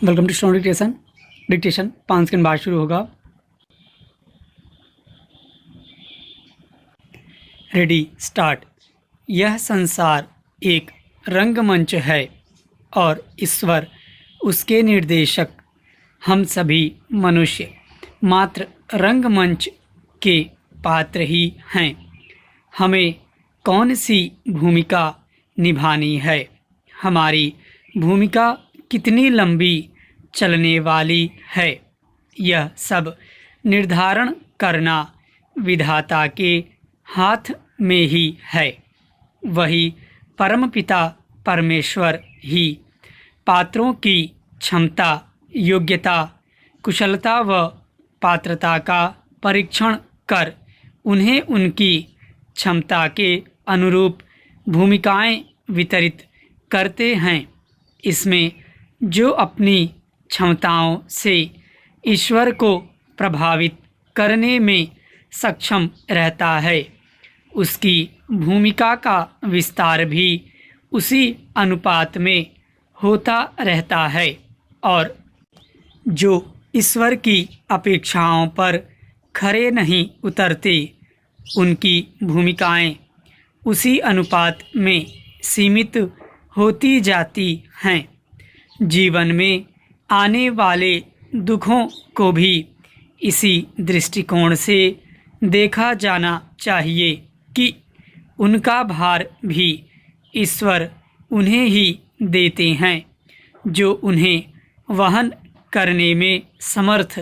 Welcome to stone dictation 5 second बाद शुरू होगा। Ready start. यह संसार एक रंगमंच है और ईश्वर उसके निर्देशक। हम सभी मनुष्य मात्र रंगमंच के पात्र ही हैं। हमें कौन सी भूमिका निभानी है, हमारी भूमिका कितनी लंबी चलने वाली है, यह सब निर्धारण करना विधाता के हाथ में ही है। वही परमपिता परमेश्वर ही पात्रों की क्षमता, योग्यता, कुशलता व पात्रता का परीक्षण कर उन्हें उनकी क्षमता के अनुरूप भूमिकाएं वितरित करते हैं। इसमें जो अपनी क्षमताओं से ईश्वर को प्रभावित करने में सक्षम रहता है, उसकी भूमिका का विस्तार भी उसी अनुपात में होता रहता है और जो ईश्वर की अपेक्षाओं पर खरे नहीं उतरते, उनकी भूमिकाएं उसी अनुपात में सीमित होती जाती हैं। जीवन में आने वाले दुखों को भी इसी दृष्टिकोण से देखा जाना चाहिए कि उनका भार भी ईश्वर उन्हें ही देते हैं जो उन्हें वहन करने में समर्थ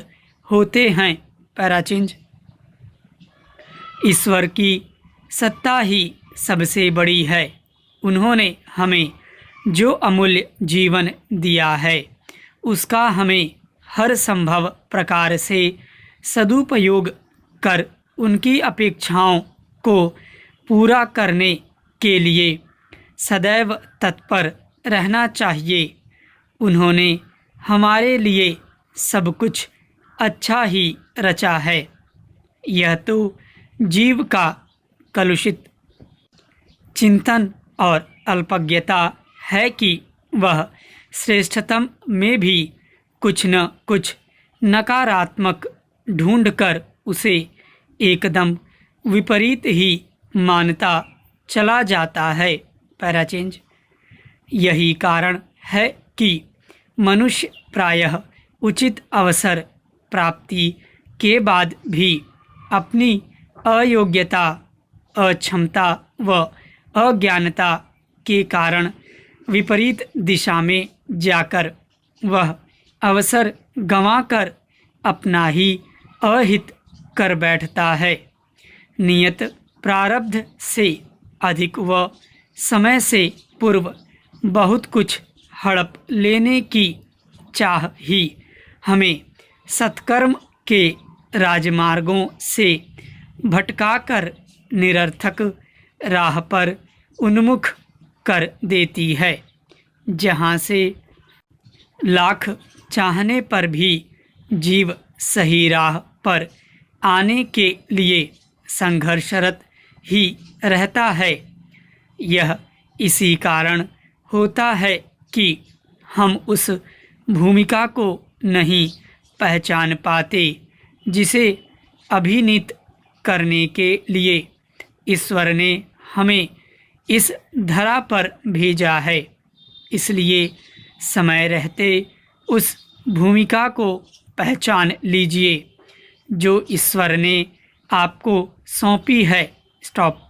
होते हैं। पैराचेंज। ईश्वर की सत्ता ही सबसे बड़ी है। उन्होंने हमें जो अमूल्य जीवन दिया है, उसका हमें हर संभव प्रकार से सदुपयोग कर उनकी अपेक्षाओं को पूरा करने के लिए सदैव तत्पर रहना चाहिए। उन्होंने हमारे लिए सब कुछ अच्छा ही रचा है। यह तो जीव का कलुषित चिंतन और अल्पज्ञता है कि वह श्रेष्ठतम में भी कुछ न कुछ नकारात्मक ढूंढकर उसे एकदम विपरीत ही मानता चला जाता है। पैराचेंज। यही कारण है कि मनुष्य प्रायः उचित अवसर प्राप्ति के बाद भी अपनी अयोग्यता, अक्षमता व अज्ञानता के कारण विपरीत दिशा में जाकर वह अवसर गंवाकर अपना ही अहित कर बैठता है। नियत प्रारब्ध से अधिक व समय से पूर्व बहुत कुछ हड़प लेने की चाह ही हमें सत्कर्म के राजमार्गों से भटकाकर निरर्थक राह पर उन्मुख कर देती है, जहाँ से लाख चाहने पर भी जीव सही राह पर आने के लिए संघर्षरत ही रहता है। यह इसी कारण होता है कि हम उस भूमिका को नहीं पहचान पाते जिसे अभिनीत करने के लिए ईश्वर ने हमें इस धरा पर भेजा है। इसलिए समय रहते उस भूमिका को पहचान लीजिए जो ईश्वर ने आपको सौंपी है। स्टॉप।